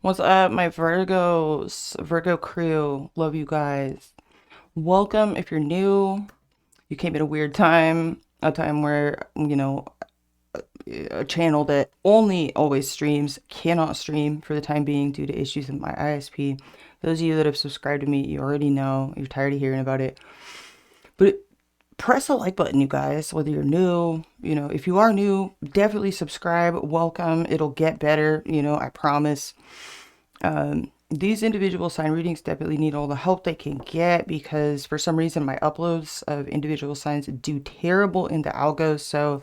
What's up, my Virgos, Virgo crew? Love you guys. Welcome if you're new. You came at a weird time, a time where, a channel that only always streams cannot stream for the time being due to issues with my ISP. Those of you that have subscribed to me, you already know. You're tired of hearing about it. But press the like button, you guys, whether you're new. If you are new, definitely subscribe. Welcome. It'll get better, I promise. These individual sign readings definitely need all the help they can get because for some reason my uploads of individual signs do terrible in the algos. So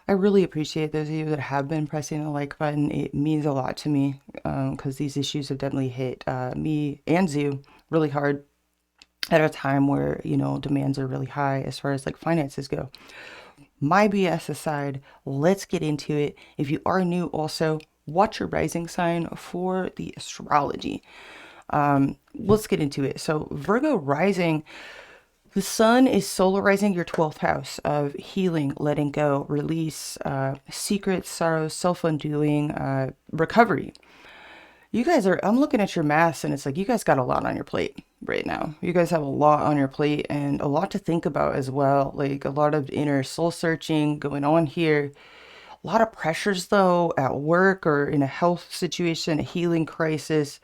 I really appreciate those of you that have been pressing the like button. It means a lot to me because these issues have definitely hit me and Zoo really hard at a time where, demands are really high as far as like finances go. My BS aside, let's get into it. If you are new, also watch your rising sign for the astrology. Let's get into it. So, Virgo rising, the sun is solarizing your 12th house of healing, letting go, release, secrets, sorrows, self undoing, recovery. You guys are, I'm looking at your maths and it's like you guys got a lot on your plate right now. You guys have a lot on your plate and a lot to think about as well. Like a lot of inner soul searching going on here. A lot of pressures though at work or in a health situation, a healing crisis.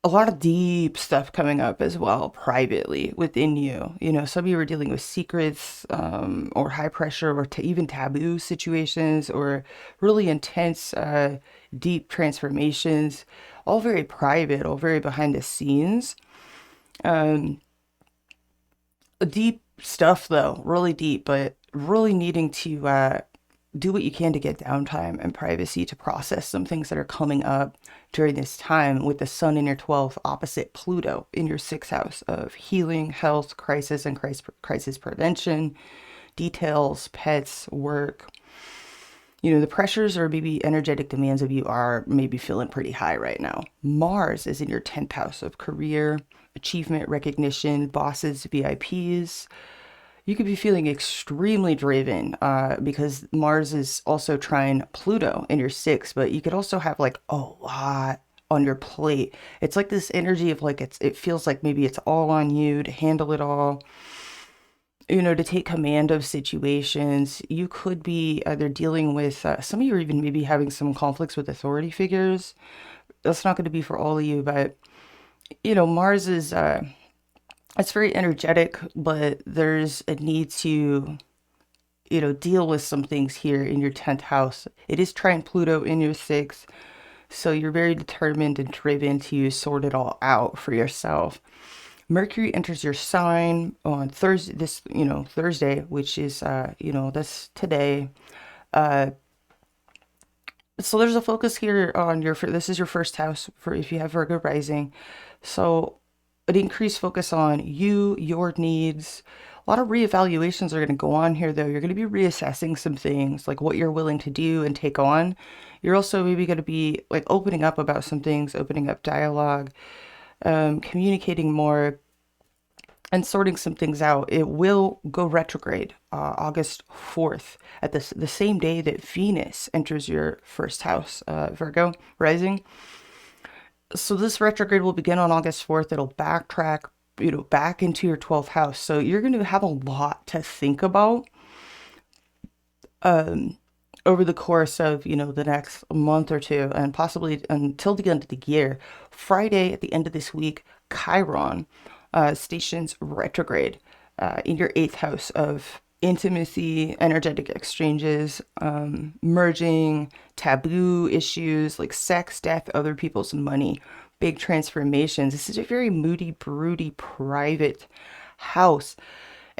A lot of deep stuff coming up as well privately within you. Some of you are dealing with secrets or high pressure or even taboo situations or really intense, deep transformations, all very private, all very behind the scenes. Um, Deep stuff though, really deep, but really needing to do what you can to get downtime and privacy to process some things that are coming up during this time with the sun in your 12th opposite Pluto in your 6th house of healing, health, crisis, and crisis prevention, details, pets, work. The pressures or maybe energetic demands of you are maybe feeling pretty high right now. Mars is in your 10th house of career, achievement, recognition, bosses, VIPs. You could be feeling extremely driven because Mars is also trine Pluto in your sixth, but you could also have like a lot on your plate. It's like this energy of like it feels like maybe it's all on you to handle it all, to take command of situations. You could be either dealing with some of you are even maybe having some conflicts with authority figures. That's not going to be for all of you, but Mars is it's very energetic, but there's a need to, deal with some things here in your 10th house. It is trine Pluto in your sixth, so you're very determined and driven to sort it all out for yourself. Mercury enters your sign on Thursday, which is, that's today. Uh, so there's a focus here on this is your first house for if you have Virgo rising. So an increased focus on you, your needs. A lot of reevaluations are going to go on here, though. You're going to be reassessing some things, like what you're willing to do and take on. You're also maybe going to be like opening up about some things, opening up dialogue, communicating more, and sorting some things out. It will go retrograde August 4th at the same day that Venus enters your first house, Virgo rising. So this retrograde will begin on August 4th. It'll backtrack, back into your 12th house. So you're going to have a lot to think about um, over the course of, the next month or two and possibly until the end of the year. Friday at the end of this week, Chiron stations retrograde in your 8th house of intimacy, energetic exchanges, merging, taboo issues like sex, death, other people's money, big transformations. This is a very moody, broody, private house.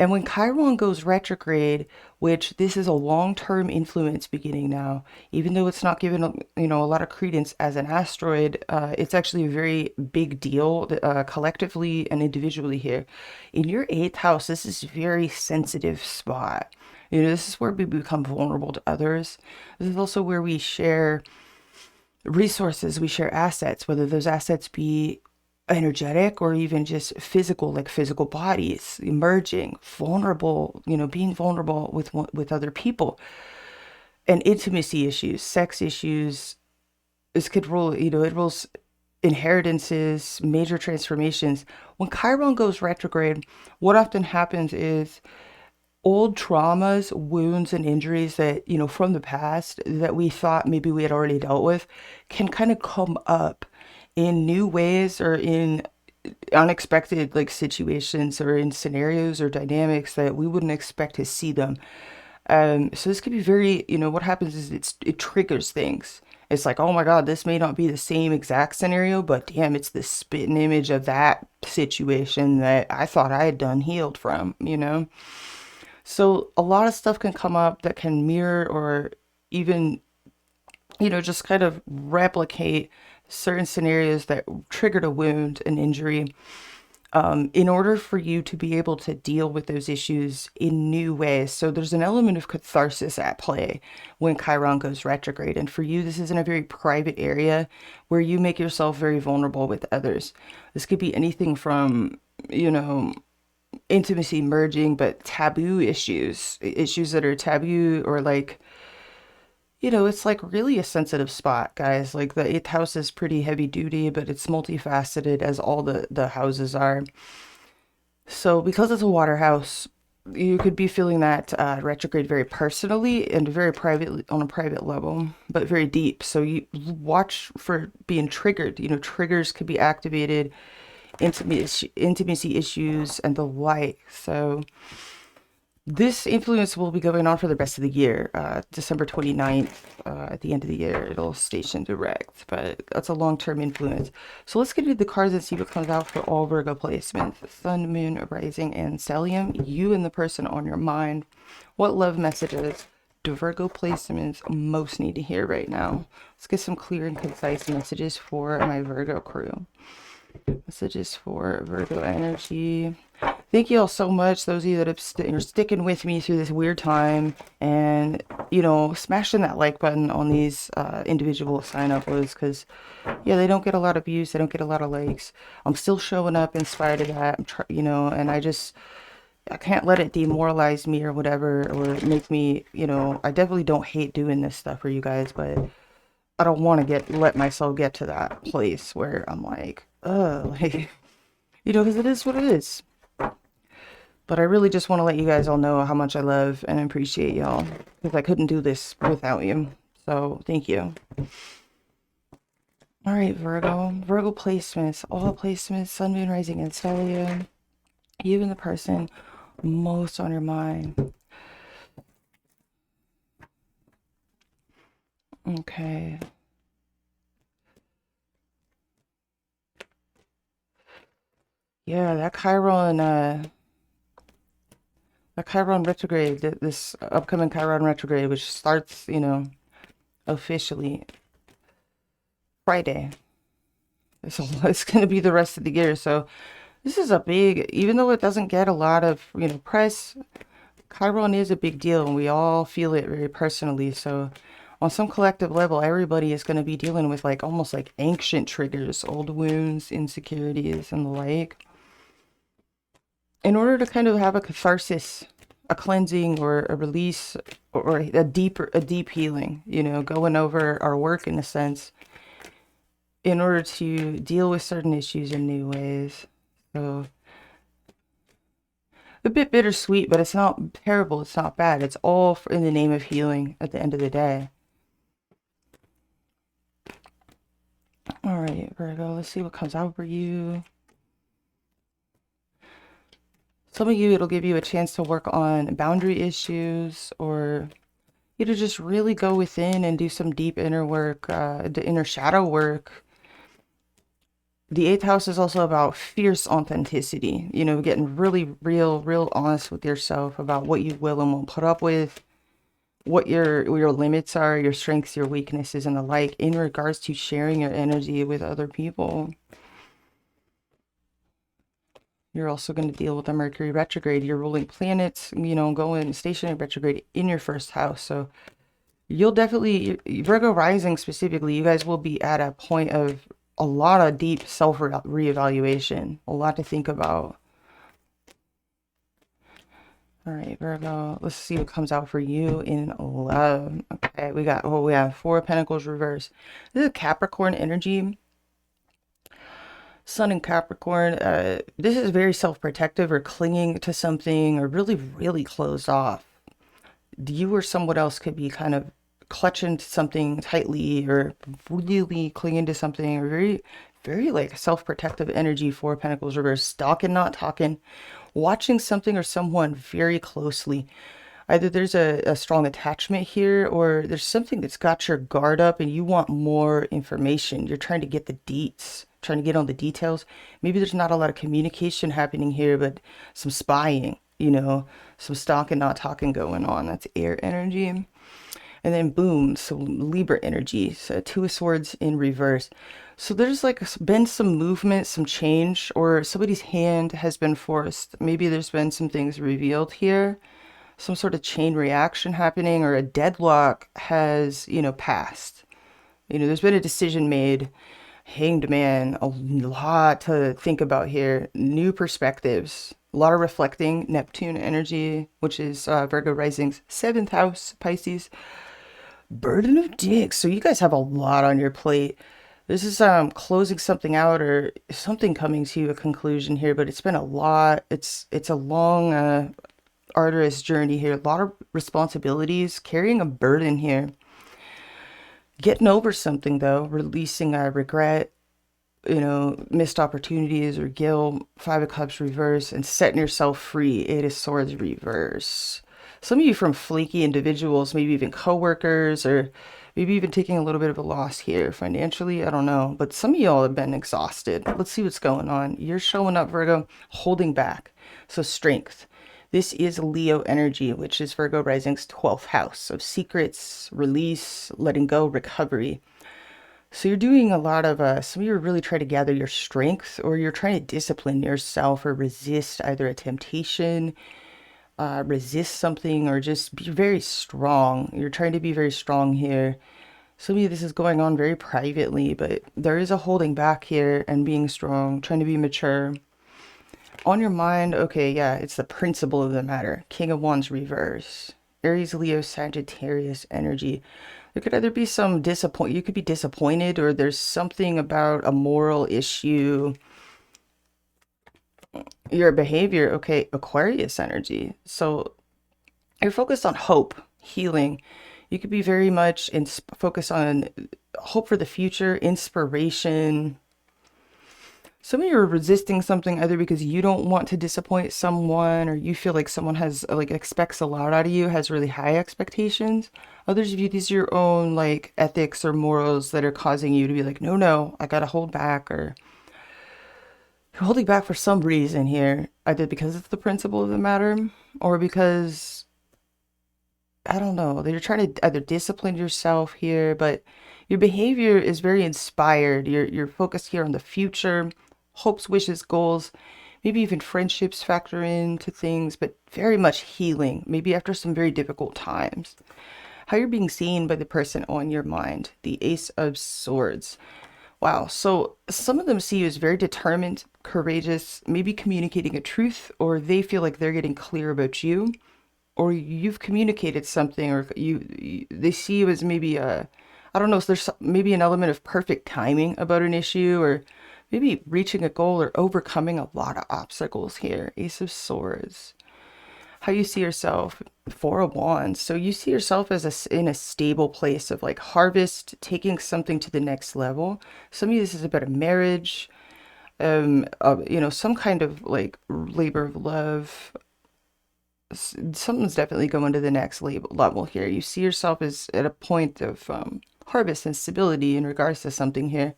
And when Chiron goes retrograde, which this is a long-term influence beginning now, even though it's not given, a lot of credence as an asteroid, it's actually a very big deal collectively and individually here. In your 8th house, this is a very sensitive spot. This is where we become vulnerable to others. This is also where we share resources, we share assets, whether those assets be energetic or even just physical, like physical bodies emerging vulnerable, being vulnerable with other people, and intimacy issues, sex issues, This could rule, it rules inheritances, major transformations. When Chiron goes retrograde, what often happens is old traumas, wounds, and injuries that, from the past that we thought maybe we had already dealt with can kind of come up in new ways or in unexpected like situations or in scenarios or dynamics that we wouldn't expect to see them. So this could be very, what happens is it triggers things. It's like, oh my God, this may not be the same exact scenario, but damn, it's the spitting image of that situation that I thought I had done healed from. So a lot of stuff can come up that can mirror or even, just kind of replicate certain scenarios that triggered a wound, an injury, in order for you to be able to deal with those issues in new ways. So there's an element of catharsis at play when Chiron goes retrograde. And for you, this is in a very private area where you make yourself very vulnerable with others. This could be anything from, intimacy merging, but taboo issues that are taboo or like, it's like really a sensitive spot, guys. Like the eighth house is pretty heavy duty, but it's multifaceted as all the houses are. So because it's a water house, you could be feeling that retrograde very personally and very privately on a private level, but very deep. So you watch for being triggered. Triggers could be activated, intimacy issues, and the like. So this influence will be going on for the rest of the year. December 29th, at the end of the year, it'll station direct, but that's a long-term influence. So let's get into the cards and see what comes out for all Virgo placements. Sun, Moon, Rising, and Stellium. You and the person on your mind. What love messages do Virgo placements most need to hear right now? Let's get some clear and concise messages for my Virgo crew. Messages for Virgo energy. Thank you all so much, those of you that are sticking with me through this weird time, and smashing that like button on these individual sign uploads, because yeah, they don't get a lot of views, they don't get a lot of likes. I'm still showing up in spite of that. And I can't let it demoralize me or whatever, or make me, I definitely don't hate doing this stuff for you guys, but I don't want to let myself get to that place where I'm like, like, because it is what it is. But I really just want to let you guys all know how much I love and appreciate y'all, because I couldn't do this without you. So thank you. All right, Virgo placements, all placements, Sun, Moon, Rising, and Stellium. You and the person most on your mind. Okay. Yeah, that Chiron retrograde, this upcoming Chiron retrograde, which starts, officially Friday. So it's going to be the rest of the year. So this is a big, even though it doesn't get a lot of, press, Chiron is a big deal and we all feel it very personally. So on some collective level, everybody is going to be dealing with like almost like ancient triggers, old wounds, insecurities, and the like. In order to kind of have a catharsis, a cleansing or a release or a deep healing, going over our work in a sense, in order to deal with certain issues in new ways. So a bit bittersweet, but it's not terrible. It's not bad. It's all in the name of healing at the end of the day. All right, Virgo, let's see what comes out for you. Some of you, it'll give you a chance to work on boundary issues, or just really go within and do some deep inner work, the inner shadow work. The eighth house is also about fierce authenticity, getting really real honest with yourself about what you will and won't put up with, what your limits are, your strengths, your weaknesses, and the like in regards to sharing your energy with other people. You're also going to deal with the Mercury retrograde, your ruling planets, going stationary retrograde in your first house. So you'll definitely, Virgo rising specifically, you guys will be at a point of a lot of deep self-reevaluation, a lot to think about. All right, Virgo. Let's see what comes out for you in love. Okay, we have Four of Pentacles reverse. This is Capricorn energy. Sun in Capricorn. This is very self-protective or clinging to something or really, really closed off. You or someone else could be kind of clutching to something tightly or really clinging to something or very, very like self-protective energy. Four of Pentacles reverse. Stalking, not talking. Watching something or someone very closely. Either there's a strong attachment here or there's something that's got your guard up and you want more information. You're trying to get the deets, trying to get on the details. Maybe there's not a lot of communication happening here, but some spying, some stalking, not talking going on. That's air energy. And then boom, so Libra energy. So Two of Swords in reverse. So there's like been some movement, some change, or somebody's hand has been forced. Maybe there's been some things revealed here, some sort of chain reaction happening, or a deadlock has, passed. There's been a decision made. Hanged Man, a lot to think about here. New perspectives, a lot of reflecting. Neptune energy, which is Virgo rising's 7th house, Pisces. Burden of dicks. So you guys have a lot on your plate. This is closing something out or something coming to a conclusion here, but it's been a lot. It's a long arduous journey here. A lot of responsibilities, carrying a burden here. Getting over something though, releasing regret, missed opportunities or guilt. Five of Cups reverse, and setting yourself free. Eight of Swords reverse. Some of you from flaky individuals, maybe even coworkers, or maybe even taking a little bit of a loss here financially. I don't know. But some of y'all have been exhausted. Let's see what's going on. You're showing up, Virgo, holding back. So strength. This is Leo energy, which is Virgo rising's 12th house of secrets, release, letting go, recovery. So you're doing a lot of, some of you are really trying to gather your strength, or you're trying to discipline yourself or resist either a temptation, resist something, or just be very strong. You're trying to be very strong here. Some of you, this is going on very privately, but there is a holding back here and being strong, trying to be mature. On your mind, okay, yeah, it's the principle of the matter. King of Wands reverse. Aries, Leo, Sagittarius energy. There could either be some disappoint. You could be disappointed, or there's something about a moral issue. Your behavior, okay, Aquarius energy. So you're focused on hope, healing. You could be very much focused on hope for the future, inspiration. Some of you are resisting something either because you don't want to disappoint someone, or you feel like someone has like expects a lot out of you, has really high expectations. Others of you, these are your own like ethics or morals that are causing you to be like, no, I gotta hold back, or you're holding back for some reason here, either because it's the principle of the matter or because I don't know, that you're trying to either discipline yourself here, but your behavior is very inspired. You're focused here on the future, hopes, wishes, goals, maybe even friendships factor into things, but very much healing, maybe after some very difficult times. How you're being seen by the person on your mind, the Ace of Swords. Wow, so some of them see you as very determined, courageous, maybe communicating a truth, or they feel like they're getting clear about you, or you've communicated something, or they see you as maybe a, I don't know, so there's maybe an element of perfect timing about an issue, or maybe reaching a goal or overcoming a lot of obstacles here. Ace of Swords. How you see yourself, Four of Wands. So you see yourself as in a stable place of like harvest, taking something to the next level. Some of you, this is about a marriage, some kind of like labor of love. Something's definitely going to the next level here. You see yourself as at a point of harvest and stability in regards to something here.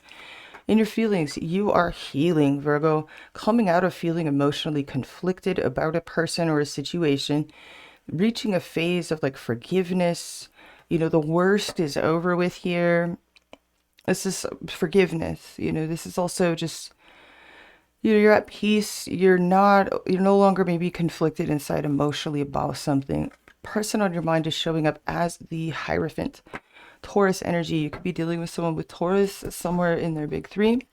In your feelings, you are healing, Virgo, coming out of feeling emotionally conflicted about a person or a situation, reaching a phase of like forgiveness. The worst is over with here. This is forgiveness. This is also just, you're at peace. You're no longer maybe conflicted inside emotionally about something. Person on your mind is showing up as the Hierophant. Taurus energy. You could be dealing with someone with Taurus somewhere in their big three.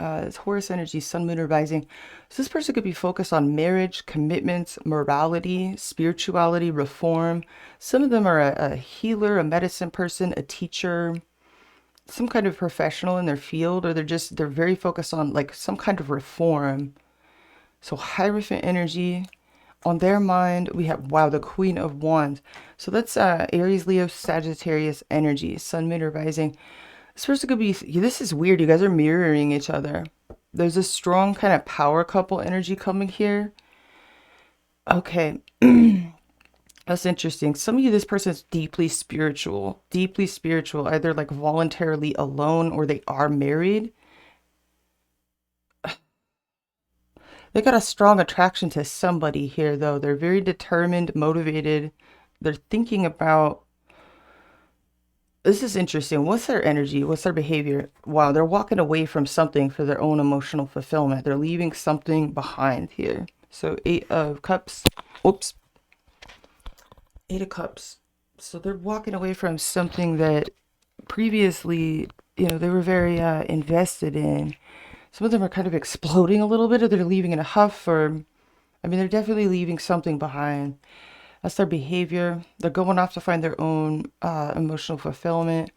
It's Horus energy, sun, moon, or rising. So this person could be focused on marriage, commitments, morality, spirituality, reform. Some of them are a healer, a medicine person, a teacher, some kind of professional in their field, or they're very focused on like some kind of reform. So Hierophant energy. On their mind, we have, wow, the Queen of Wands. So that's Aries, Leo, Sagittarius energy, sun, moon, or rising. This person could be, this is weird. You guys are mirroring each other. There's a strong kind of power couple energy coming here. Okay, that's interesting. Some of you, this person is deeply spiritual, either like voluntarily alone or they are married. They got a strong attraction to somebody here, though. They're very determined, motivated. They're thinking about, this is interesting. What's their energy? What's their behavior? Wow, they're walking away from something for their own emotional fulfillment. They're leaving something behind here. So 8 of Cups. Oops. 8 of Cups. So they're walking away from something that previously, they were very invested in. Some of them are kind of exploding a little bit, or they're leaving in a huff, or, I mean, they're definitely leaving something behind. That's their behavior. They're going off to find their own emotional fulfillment.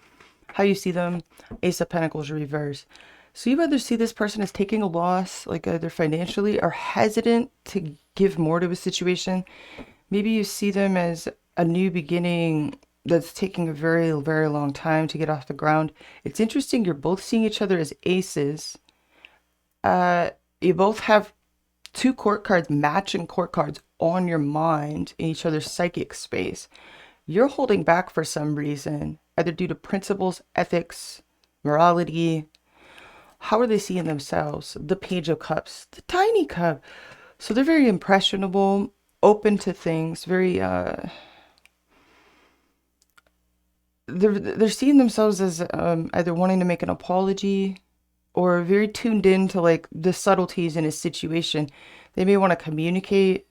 How you see them, Ace of Pentacles reverse. So you either see this person as taking a loss, like either financially, or hesitant to give more to a situation. Maybe you see them as a new beginning that's taking a very, very long time to get off the ground. It's interesting, you're both seeing each other as aces. You both have 2 court cards, matching court cards on your mind in each other's psychic space. You're holding back for some reason, either due to principles, ethics, morality. How are they seeing themselves? The Page of Cups, the Tiny Cup. So they're very impressionable, open to things, very they're seeing themselves as either wanting to make an apology or very tuned in to like the subtleties in a situation. They may want to communicate.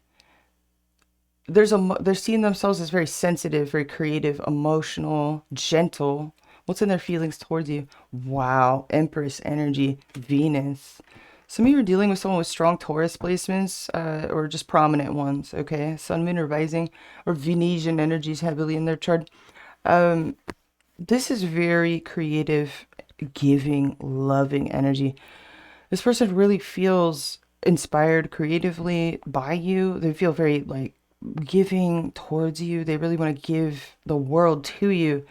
They're seeing themselves as very sensitive, very creative, emotional, gentle. What's in their feelings towards you? Wow, Empress energy, Venus. Some of you are dealing with someone with strong Taurus placements, or just prominent ones, okay? Sun, Moon, or Rising, or Venetian energies heavily in their chart. This is very creative, giving, loving energy. This person really feels inspired creatively by you. They feel very like giving towards you. They really want to give the world to you.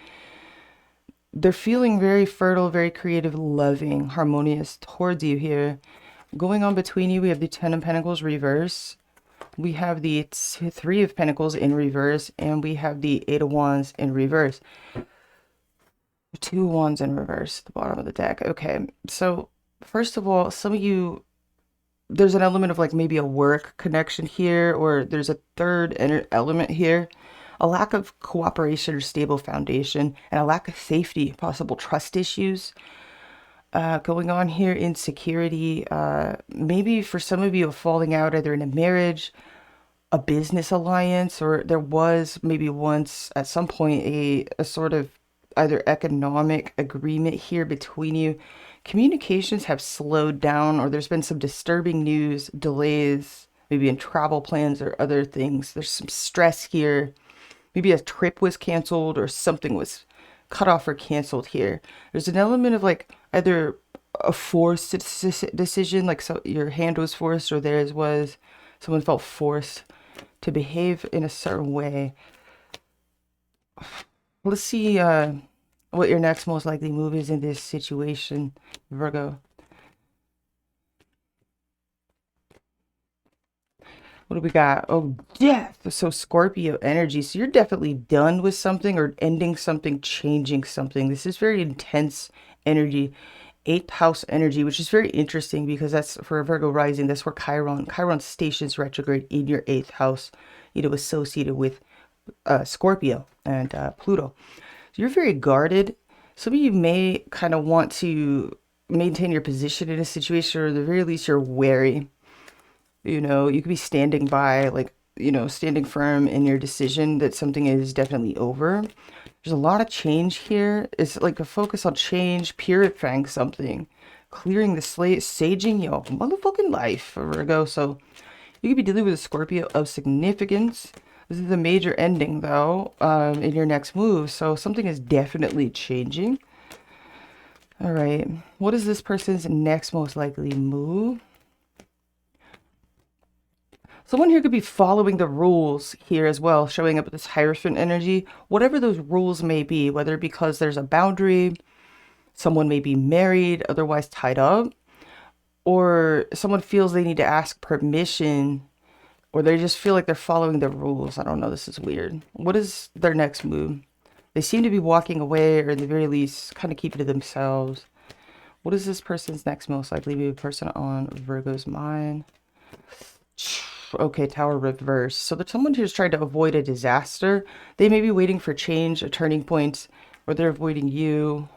They're feeling very fertile, very creative, loving, harmonious towards you here. Going on between you, we have the 10 of Pentacles reverse. We have the 3 of Pentacles in reverse, and we have the 8 of Wands in reverse. 2 wands in reverse at the bottom of the deck. Okay, so first of all, some of you, there's an element of like maybe a work connection here, or there's a third element here. A lack of cooperation or stable foundation, and a lack of safety, possible trust issues going on here, insecurity. Maybe for some of you, a falling out either in a marriage, a business alliance, or there was maybe once at some point a sort of either economic agreement here between you. Communications have slowed down, or there's been some disturbing news, delays, maybe in travel plans or other things. There's some stress here. Maybe a trip was canceled or something was cut off or canceled here. There's an element of like either a forced decision, like so your hand was forced, or theirs was, someone felt forced to behave in a certain way. Let's see what your next most likely move is in this situation, Virgo. What do we got? Oh, death. So Scorpio energy. So you're definitely done with something or ending something, changing something. This is very intense energy. 8th house energy, which is very interesting because that's for a Virgo rising. That's where Chiron stations retrograde in your 8th house, associated with Scorpio and Pluto. So you're very guarded. Some of you may kind of want to maintain your position in a situation, or at the very least, you're wary. You could be standing by, like, standing firm in your decision that something is definitely over. There's a lot of change here. It's like a focus on change, purifying something, clearing the slate, saging your motherfucking life, Virgo. So you could be dealing with a Scorpio of significance. This is a major ending, though, in your next move. So something is definitely changing. All right. What is this person's next most likely move? Someone here could be following the rules here as well, showing up with this Hierophant energy. Whatever those rules may be, whether because there's a boundary, someone may be married, otherwise tied up, or someone feels they need to ask permission, or they just feel like they're following the rules. I don't know. This is weird. What is their next move? They seem to be walking away, or at the very least, kind of keep it to themselves. What is this person's next most likely be a person on Virgo's mind? Okay, Tower reverse. So there's someone who's trying to avoid a disaster. They may be waiting for change, a turning point, or they're avoiding you.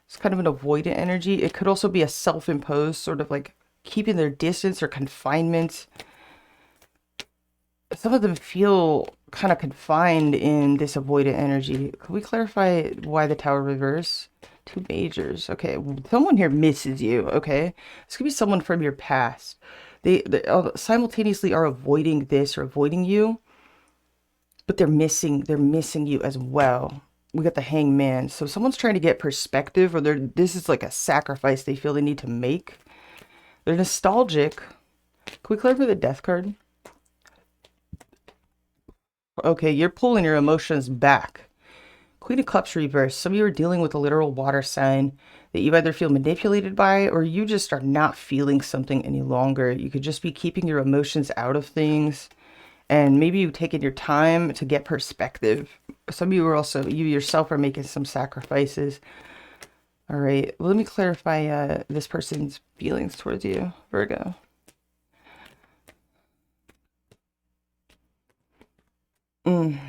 It's kind of an avoidant energy. It could also be a self-imposed sort of like keeping their distance or confinement. Some of them feel kind of confined in this avoidant energy. Could we clarify why the Tower reverse? Two majors. Okay, someone here misses you. Okay, this could be someone from your past. They simultaneously are avoiding this or avoiding you, but they're missing you as well. We got the Hangman. So someone's trying to get perspective, or this is like a sacrifice they feel they need to make. They're nostalgic. Can we clarify the Death card? Okay, you're pulling your emotions back. Queen of Cups reverse. Some of you are dealing with a literal water sign that you either feel manipulated by, or you just are not feeling something any longer. You could just be keeping your emotions out of things, and maybe you've taken your time to get perspective. Some of you are also, you yourself are making some sacrifices. All right, well, let me clarify this person's feelings towards you, Virgo.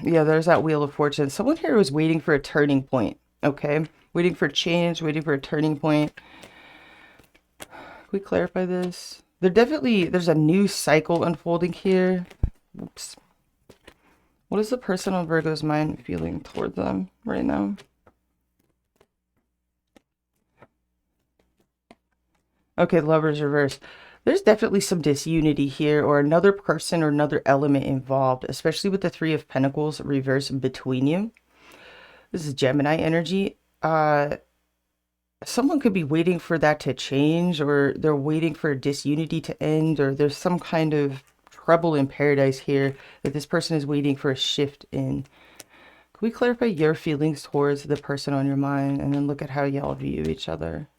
Yeah, there's that Wheel of Fortune. Someone here was waiting for a turning point, okay? Waiting for change, waiting for a turning point. Can we clarify this? There's a new cycle unfolding here. Oops. What is the person on Virgo's mind feeling toward them right now? Okay, Lovers reverse. There's definitely some disunity here, or another person or another element involved, especially with the Three of Pentacles reverse between you. This is Gemini energy. Someone could be waiting for that to change, or they're waiting for disunity to end, or there's some kind of trouble in paradise here that this person is waiting for a shift in. Can we clarify your feelings towards the person on your mind, and then look at how y'all view each other?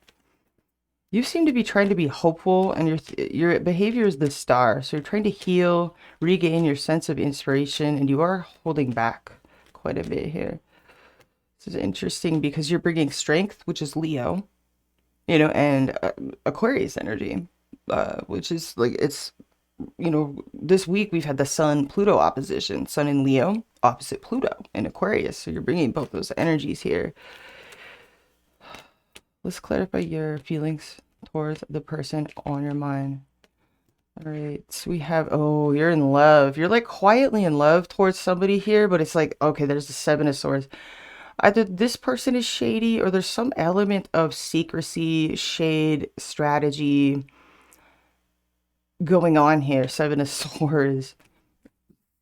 You seem to be trying to be hopeful, and your behavior is the star. So you're trying to heal, regain your sense of inspiration, and you are holding back quite a bit here. This is interesting because you're bringing strength, which is Leo, and Aquarius energy, which is like, it's, this week we've had the Sun-Pluto opposition. Sun in Leo, opposite Pluto in Aquarius. So you're bringing both those energies here. Let's clarify your feelings towards the person on your mind. All right, so we have, oh, you're in love. You're like quietly in love towards somebody here, but it's like, okay, there's the Seven of Swords. Either this person is shady, or there's some element of secrecy, shade, strategy going on here. Seven of Swords.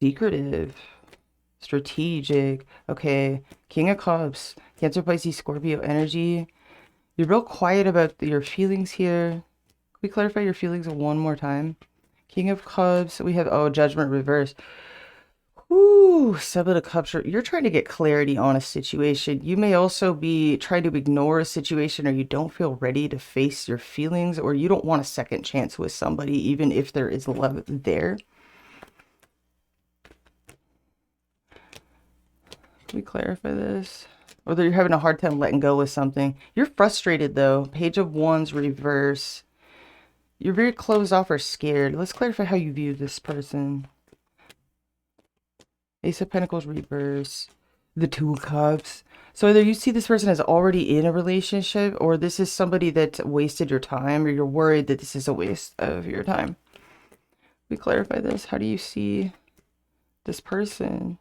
Secretive. Strategic. Okay, King of Cups. Cancer, Pisces, Scorpio energy. You're real quiet about your feelings here. Can we clarify your feelings one more time? King of Cups. We have, oh, Judgment reverse. Ooh, Seven of Cups. You're trying to get clarity on a situation. You may also be trying to ignore a situation, or you don't feel ready to face your feelings, or you don't want a second chance with somebody, even if there is love there. Can we clarify this? Or that you're having a hard time letting go with something. You're frustrated, though. Page of Wands reverse. You're very closed off or scared. Let's clarify how you view this person. Ace of Pentacles reverse. The Two of Cups. So either you see this person as already in a relationship, or this is somebody that wasted your time, or you're worried that this is a waste of your time. We clarify this. How do you see this person?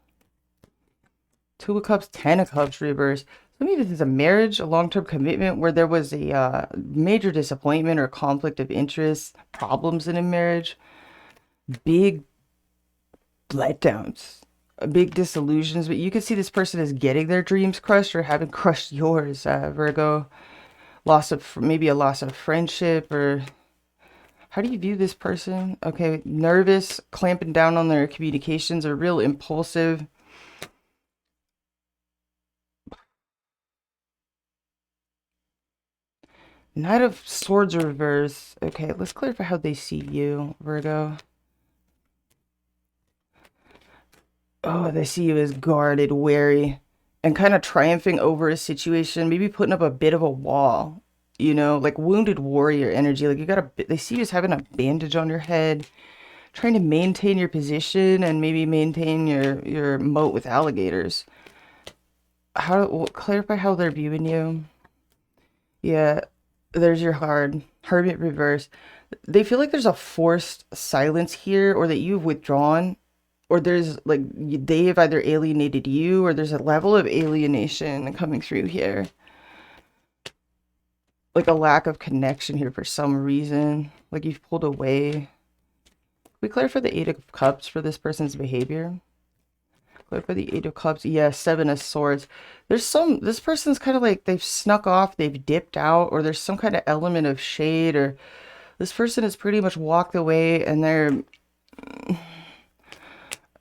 Two of Cups, Ten of Cups reverse. So maybe this is a marriage, a long-term commitment where there was a major disappointment or conflict of interest, problems in a marriage, big letdowns, big disillusions. But you can see this person is getting their dreams crushed or having crushed yours, Virgo. Loss of, maybe a loss of friendship, or how do you view this person? Okay, nervous, clamping down on their communications, or real impulsive. Knight of Swords reverse. Okay, let's clarify how they see you, Virgo. Oh, they see you as guarded, wary, and kind of triumphing over a situation, maybe putting up a bit of a wall, like wounded warrior energy. Like you got they see you as having a bandage on your head, trying to maintain your position and maybe maintain your moat with alligators. Clarify how they're viewing you. Yeah, there's your hermit reverse. They feel like there's a forced silence here, or that you've withdrawn, or there's like they have either alienated you, or there's a level of alienation coming through here, like a lack of connection here for some reason, like you've pulled away. We clarify the Eight of Cups for this person's behavior. Clarify the Eight of Cups. Yeah, Seven of Swords. This person's kind of like they've snuck off, they've dipped out, or there's some kind of element of shade, or this person has pretty much walked away, and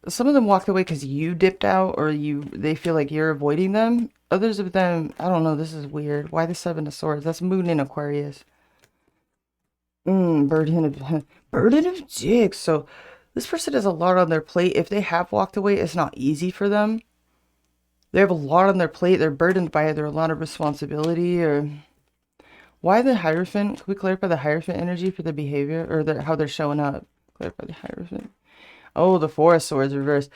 some of them walked away because you dipped out, or they feel like you're avoiding them. Others of them, I don't know, this is weird. Why the Seven of Swords? That's Moon in Aquarius. Burden of dicks. So this person has a lot on their plate. If they have walked away, it's not easy for them. They have a lot on their plate. They're burdened by either a lot of responsibility, or why the Hierophant? Can we clarify the Hierophant energy for the behavior, or how they're showing up? Clarify the Hierophant. Oh, the Four of Swords reversed.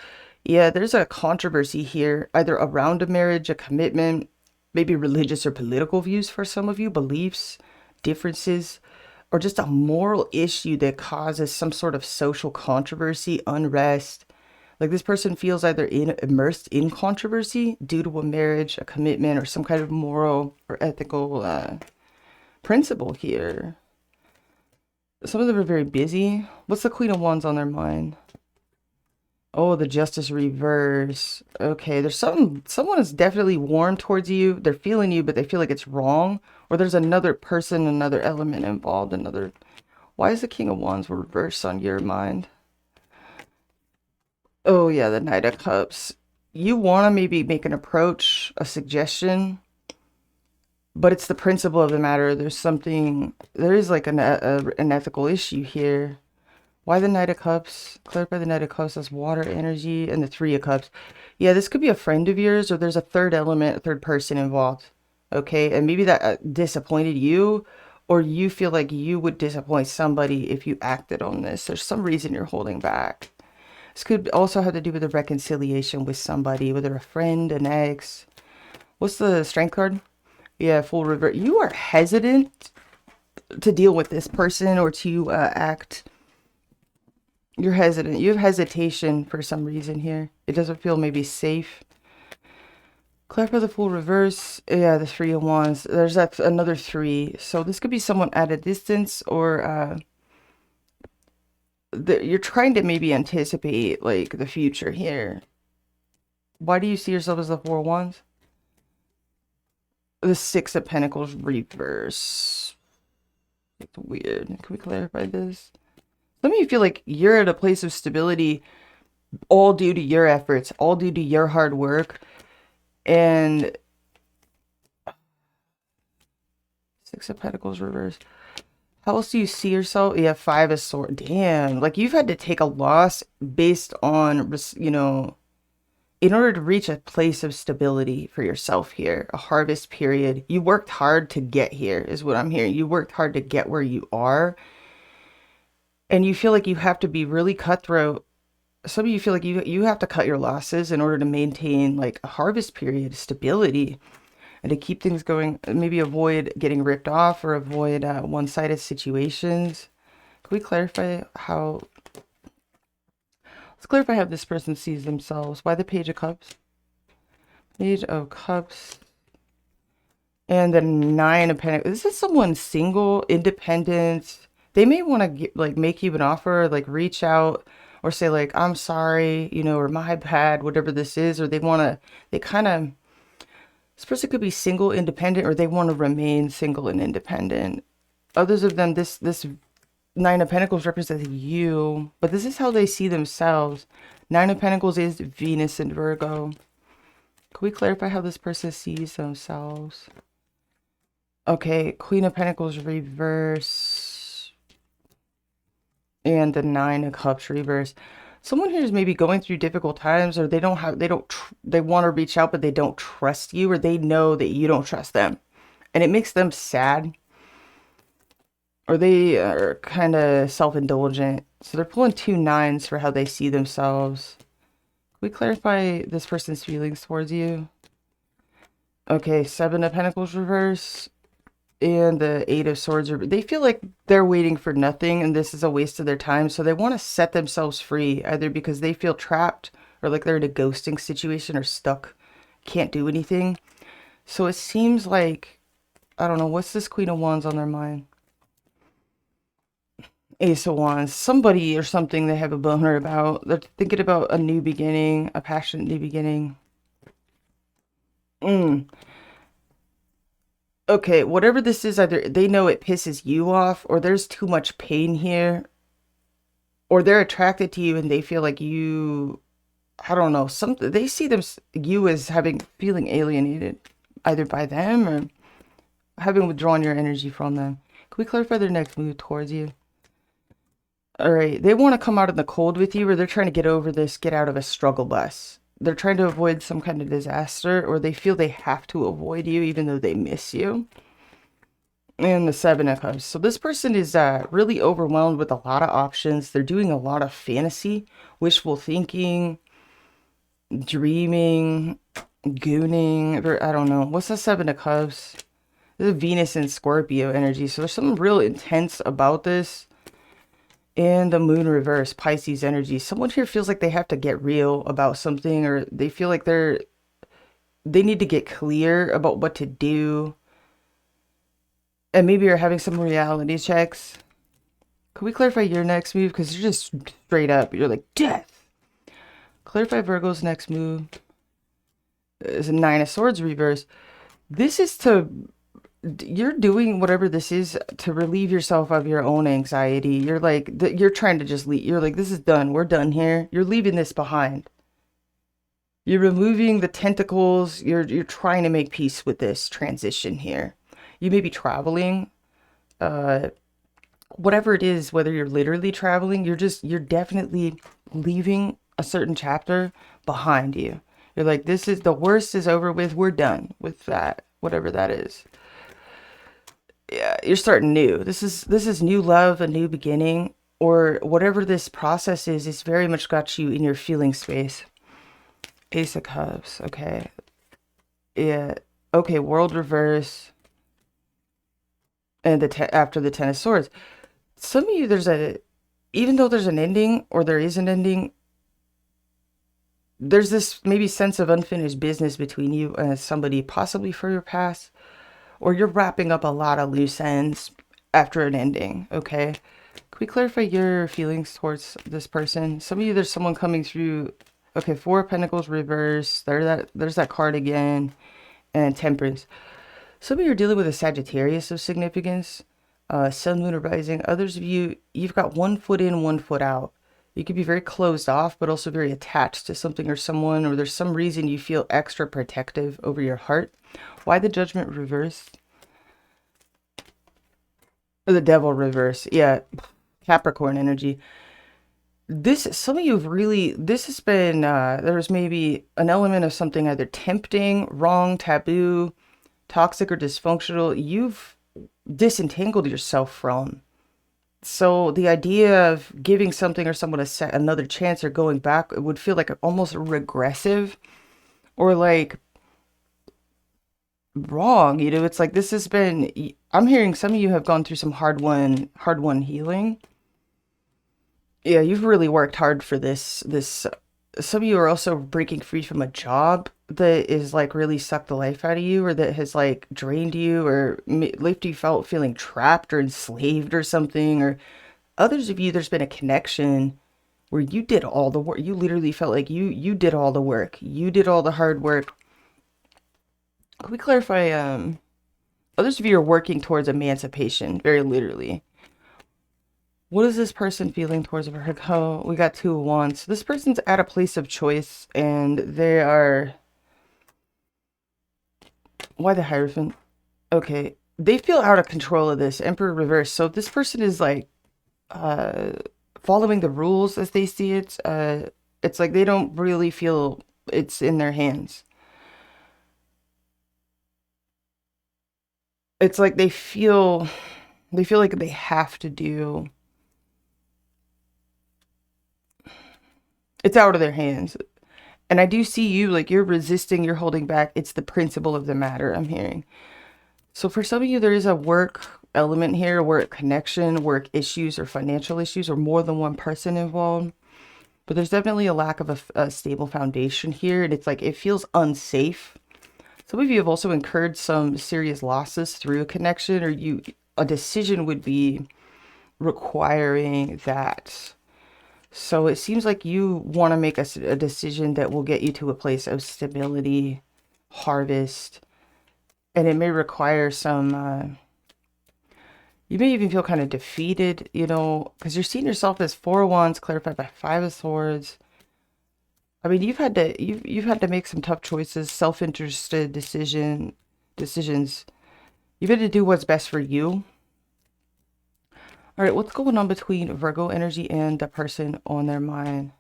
Yeah, there's a controversy here, either around a marriage, a commitment, maybe religious or political views for some of you, beliefs, differences, or just a moral issue that causes some sort of social controversy, unrest. Like this person feels either immersed in controversy due to a marriage, a commitment, or some kind of moral or ethical principle here. Some of them are very busy. What's the Queen of Wands on their mind? Oh, the Justice reverse. Okay, there's someone is definitely warm towards you. They're feeling you, but they feel like it's wrong. Or there's another person, another element involved, Why is the King of Wands reverse on your mind? Oh yeah, the Knight of Cups. You want to maybe make an approach, a suggestion, but it's the principle of the matter. There is like an ethical issue here. Why the Knight of Cups? Clarify the Knight of Cups as water energy, and the Three of Cups. Yeah, this could be a friend of yours, or there's a third element, a third person involved. Okay, and maybe that disappointed you, or you feel like you would disappoint somebody if you acted on this. There's some reason you're holding back. This could also have to do with a reconciliation with somebody, whether a friend, an ex. What's the Strength card? Yeah, full revert. You are hesitant to deal with this person or to act. You're hesitant. You have hesitation for some reason here. It doesn't feel maybe safe. Clarify the full reverse. Yeah, the Three of Wands. There's another three. So this could be someone at a distance, or you're trying to maybe anticipate like the future here. Why do you see yourself as the Four of Wands? The Six of Pentacles reverse. It's weird. Can we clarify this? Some of you feel like you're at a place of stability, all due to your efforts, all due to your hard work. And Six of Pentacles reverse. How else do you see yourself? Yeah, Five of Swords. Damn, like you've had to take a loss based on, in order to reach a place of stability for yourself here, a harvest period. You worked hard to get here, is what I'm hearing. You worked hard to get where you are. And you feel like you have to be really cutthroat. Some of you feel like you have to cut your losses in order to maintain like a harvest period, stability, and to keep things going. Maybe avoid getting ripped off, or avoid one-sided situations. Can we clarify how... Let's clarify how this person sees themselves. Why the Page of Cups? Page of Cups. And the Nine of Pentacles. This is someone single, independent. They may want to like make you an offer, like reach out or say like, I'm sorry, you know, or my bad, whatever this is. Or they want to, they kind of, this person could be single, independent, or they want to remain single and independent. Others of them, this Nine of Pentacles represents you, but this is how they see themselves. Nine of Pentacles is Venus and Virgo. Can we clarify how this person sees themselves? Okay, Queen of Pentacles reverse. And the Nine of Cups reverse. Someone here is maybe going through difficult times, or they want to reach out, but they don't trust you, or they know that you don't trust them. And it makes them sad. Or they are kind of self-indulgent. So they're pulling two nines for how they see themselves. Can we clarify this person's feelings towards you? Okay, Seven of Pentacles reverse. And the Eight of Swords. They feel like they're waiting for nothing and this is a waste of their time. So they want to set themselves free, either because they feel trapped or like they're in a ghosting situation or stuck, can't do anything. So it seems like, I don't know, what's this Queen of Wands on their mind? Ace of Wands, somebody or something they have a boner about. They're thinking about a new beginning, a passionate new beginning. Okay, whatever this is, either they know it pisses you off, or there's too much pain here, or they're attracted to you and they feel like you, I don't know, something, they see you as feeling alienated, either by them or having withdrawn your energy from them. Can we clarify their next move towards you? All right, they want to come out in the cold with you, or they're trying to get over this, get out of a struggle bus. They're trying to avoid some kind of disaster, or they feel they have to avoid you even though they miss you. And the Seven of Cups. So this person is really overwhelmed with a lot of options. They're doing a lot of fantasy, wishful thinking, dreaming, gooning. I don't know. What's the Seven of Cups? This is Venus and Scorpio energy. So there's something real intense about this. And the Moon reverse, Pisces energy. Someone here feels like they have to get real about something, or they feel like they need to get clear about what to do. And maybe you're having some reality checks. Could we clarify your next move? Because you're just straight up. You're like, death. Clarify Virgo's next move. Is a Nine of Swords reverse. This is you're doing whatever this is to relieve yourself of your own anxiety. You're like, you're trying to just leave. You're like, this is done. We're done here. You're leaving this behind. You're removing the tentacles. You're trying to make peace with this transition here. You may be traveling, whatever it is, whether you're literally traveling, you're definitely leaving a certain chapter behind you. You're like, this is, the worst is over with. We're done with that, whatever that is. Yeah, you're starting new. This is new love, a new beginning, or whatever this process is. It's very much got you in your feeling space. Ace of Cups. Okay. Yeah. Okay. World reverse. And after the Ten of Swords. Some of you, even though there's an ending, or there is an ending, there's this maybe sense of unfinished business between you and somebody, possibly for your past. Or you're wrapping up a lot of loose ends after an ending, okay? Can we clarify your feelings towards this person? Some of you, there's someone coming through. Okay, Four of Pentacles reverse. There's that card again. And Temperance. Some of you are dealing with a Sagittarius of significance. Sun, Moon, or Rising. Others of you, you've got one foot in, one foot out. You can be very closed off, but also very attached to something or someone, or there's some reason you feel extra protective over your heart. Why the Judgment reverse? Or the Devil reverse. Yeah, Capricorn energy. Some of you have really, this has been, there's maybe an element of something either tempting, wrong, taboo, toxic, or dysfunctional. You've disentangled yourself from. So the idea of giving something or someone another chance or going back, it would feel like almost regressive or like wrong. You know, it's like this has been, I'm hearing some of you have gone through some hard won healing. Yeah, you've really worked hard for this some of you are also breaking free from a job that is like really sucked the life out of you, or that has like drained you, or left you felt feeling trapped or enslaved or something. Or others of you, there's been a connection where you did all the work. You literally felt like you did all the work. You did all the hard work. Can we clarify? Others of you are working towards emancipation, very literally. What is this person feeling towards her? Oh, we got 2 of Wands. This person's at a place of choice, and they are. Why the Hierophant? Okay, they feel out of control of this Emperor reverse. So this person is like uh following the rules as they see it. It's like they don't really feel it's in their hands. It's like they feel like they have to do. It's out of their hands. And I do see you like you're resisting, you're holding back. It's the principle of the matter I'm hearing. So for some of you, there is a work element here, work connection, work issues, or financial issues, or more than one person involved. But there's definitely a lack of a stable foundation here. And it's like it feels unsafe. Some of you have also incurred some serious losses through a connection, or a decision would be requiring that. So it seems like you want to make a decision that will get you to a place of stability, harvest, and it may require some, you may even feel kind of defeated, because you're seeing yourself as 4 of Wands clarified by 5 of Swords. I mean, you've had to make some tough choices, self-interested decisions. You've had to do what's best for you. All right, what's going on between Virgo energy and the person on their mind?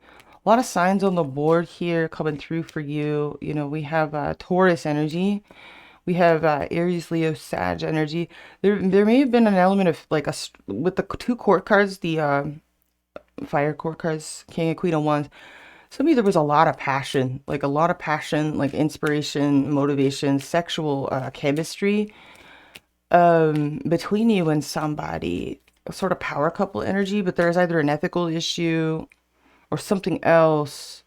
A lot of signs on the board here coming through for you. We have Taurus energy. We have Aries, Leo, Sag energy. There may have been an element of like with the 2 court cards, the fire court cards, King and Queen of Wands. Some of you, there was a lot of passion, like inspiration, motivation, sexual chemistry between you and somebody, a sort of power couple energy, but there's either an ethical issue or something else.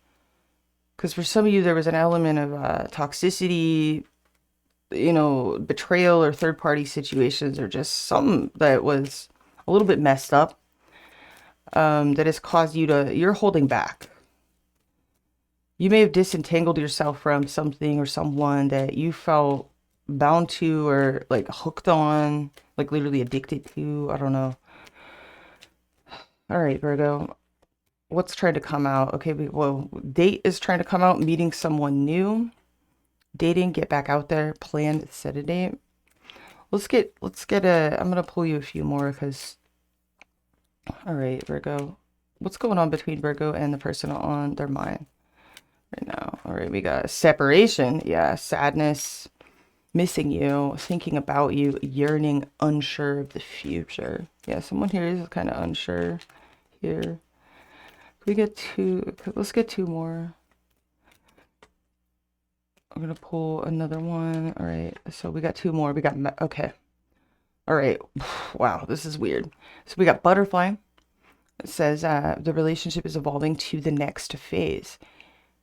Because for some of you, there was an element of toxicity, betrayal or third party situations, or just something that was a little bit messed up that has caused you're holding back. You may have disentangled yourself from something or someone that you felt bound to, or like hooked on, like literally addicted to. I don't know. All right, Virgo. What's trying to come out? Okay, well, date is trying to come out, meeting someone new, dating, get back out there, plan, set a date. I'm gonna pull you a few more because, all right, Virgo. What's going on between Virgo and the person on their mind right now? All right, we got separation. Yeah, sadness, missing you, thinking about you, yearning, unsure of the future. Yeah, someone here is kind of unsure here. We get let's get 2 more. I'm gonna pull another one. All right, so we got 2 more. Okay. All right. Wow, this is weird. So we got butterfly. It says the relationship is evolving to the next phase.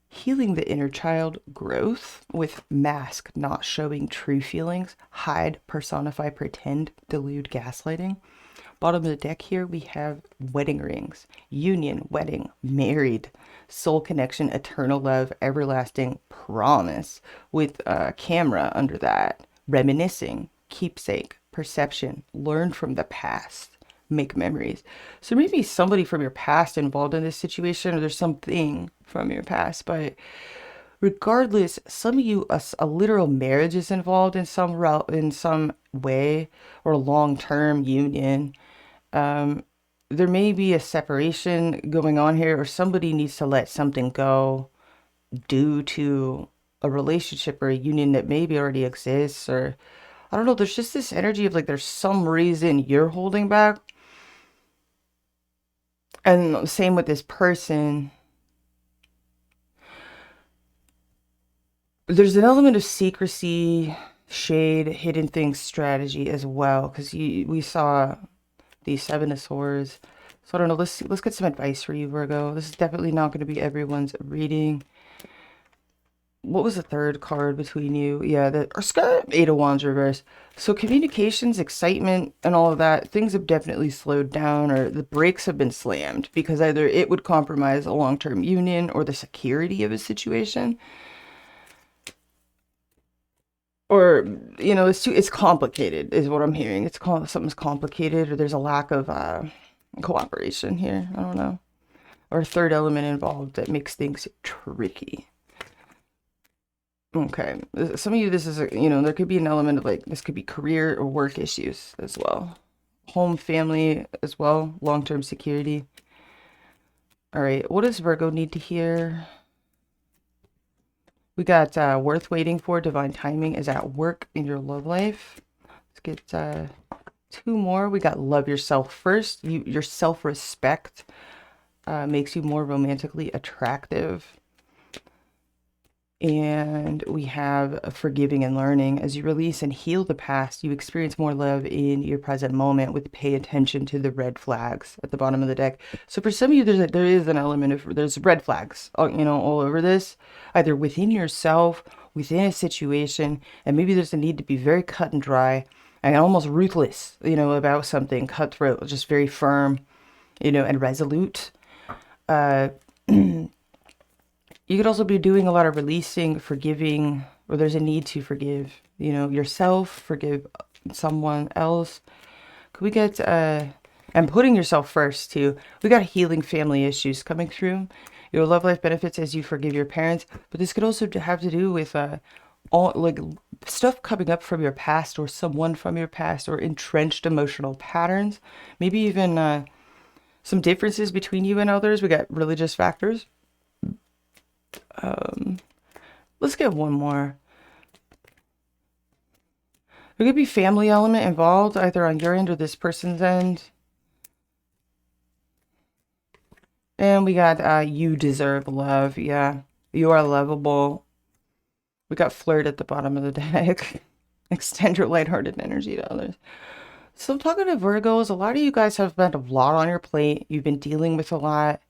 Healing the inner child, growth with mask, not showing true feelings, hide, personify, pretend, delude, gaslighting. Bottom of the deck here, we have wedding rings, union, wedding, married, soul connection, eternal love, everlasting promise, with a camera under that, reminiscing, keepsake, perception, learn from the past, make memories. So maybe somebody from your past involved in this situation, or there's something from your past, but regardless, some of you, a literal marriage is involved in some way, or a long-term union. There may be a separation going on here, or somebody needs to let something go due to a relationship or a union that maybe already exists, or I don't know. There's just this energy of like there's some reason you're holding back. And same with this person. There's an element of secrecy, shade, hidden things strategy as well, because we saw the 7 of Swords. So I don't know. Let's get some advice for you, Virgo. This is definitely not going to be everyone's reading. What was the third card between you? Yeah, the or Eight of Wands reverse. So communications, excitement, and all of that, things have definitely slowed down, or the brakes have been slammed because either it would compromise a long-term union or the security of a situation, or it's complicated, is what I'm hearing. Something's complicated, or there's a lack of cooperation here. I don't know, or a third element involved that makes things tricky. Okay. Some of you, this is, there could be an element of like, this could be career or work issues as well. Home, family as well, long-term security. All right. What does Virgo need to hear? We got worth waiting for. Divine timing is at work in your love life. Let's get two more. We got love yourself first. Your self-respect makes you more romantically attractive. And we have forgiving and learning. As you release and heal the past, you experience more love in your present moment with pay attention to the red flags at the bottom of the deck. So for some of you, there is an element of, there's red flags, all over this, either within yourself, within a situation, and maybe there's a need to be very cut and dry and almost ruthless, about something, cutthroat, just very firm, and resolute. Uh, You could also be doing a lot of releasing, forgiving, or there's a need to forgive, yourself, forgive someone else. Could we get, and putting yourself first too. We got healing family issues coming through. Your love life benefits as you forgive your parents, but this could also have to do with, all like stuff coming up from your past or someone from your past or entrenched emotional patterns. Maybe even, some differences between you and others. We got religious factors. Let's get one more. There could be family element involved, either on your end or this person's end. And we got you deserve love. Yeah, you are lovable. We got flirt at the bottom of the deck. Extend your lighthearted energy to others. So I'm talking to Virgos. A lot of you guys have been a lot on your plate. You've been dealing with a lot.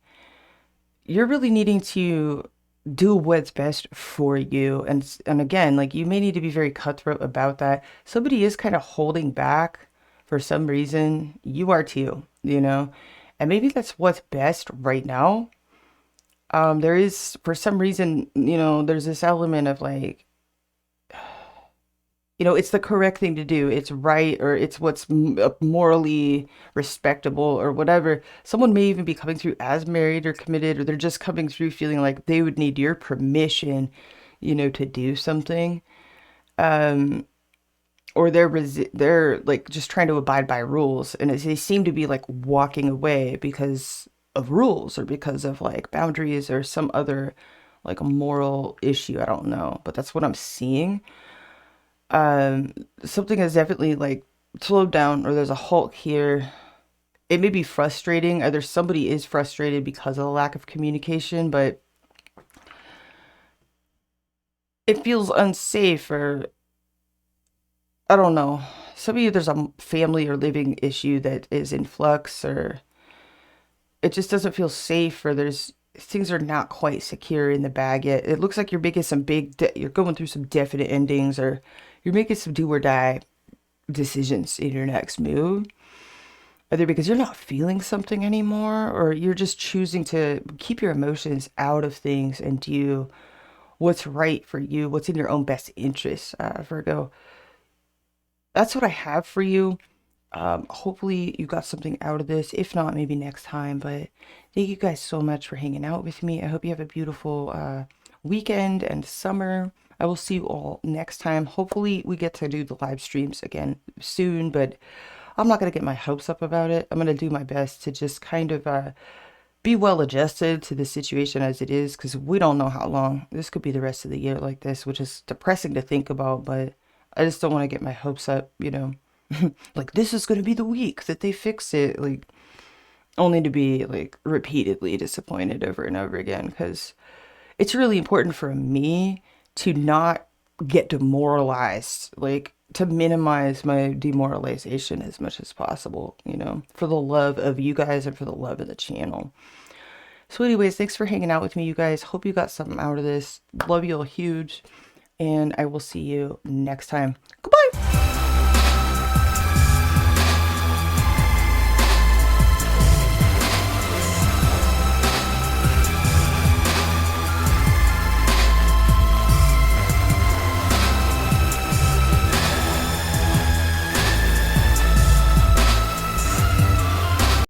You're really needing to do what's best for you. And again, like you may need to be very cutthroat about that. Somebody is kind of holding back for some reason. You are too. And maybe that's what's best right now. There is, for some reason, there's this element of like, it's the correct thing to do. It's right, or it's what's morally respectable or whatever. Someone may even be coming through as married or committed, or they're just coming through feeling like they would need your permission, to do something. Um, or they're like just trying to abide by rules, and they seem to be like walking away because of rules or because of like boundaries or some other like a moral issue. I don't know, but that's what I'm seeing. Something has definitely like slowed down, or there's a halt here. It may be frustrating. Either somebody is frustrated because of the lack of communication, but it feels unsafe, or I don't know. Some of you, there's a family or living issue that is in flux, or it just doesn't feel safe, or there's things are not quite secure in the bag yet. It looks like you're making some you're going through some definite endings, or you're making some do or die decisions in your next move. Either because you're not feeling something anymore, or you're just choosing to keep your emotions out of things and do what's right for you, what's in your own best interest, Virgo. That's what I have for you. Hopefully you got something out of this. If not, maybe next time. But thank you guys so much for hanging out with me. I hope you have a beautiful weekend and summer. I will see you all next time. Hopefully we get to do the live streams again soon, but I'm not going to get my hopes up about it. I'm going to do my best to just kind of be well adjusted to the situation as it is, because we don't know how long. This could be the rest of the year like this, which is depressing to think about, but I just don't want to get my hopes up. Like this is going to be the week that they fix it, like only to be like repeatedly disappointed over and over again, because it's really important for me to not get demoralized, like to minimize my demoralization as much as possible, you know, for the love of you guys and for the love of the channel. So anyways, thanks for hanging out with me, you guys. Hope you got something out of this. Love you all huge. And I will see you next time. Goodbye.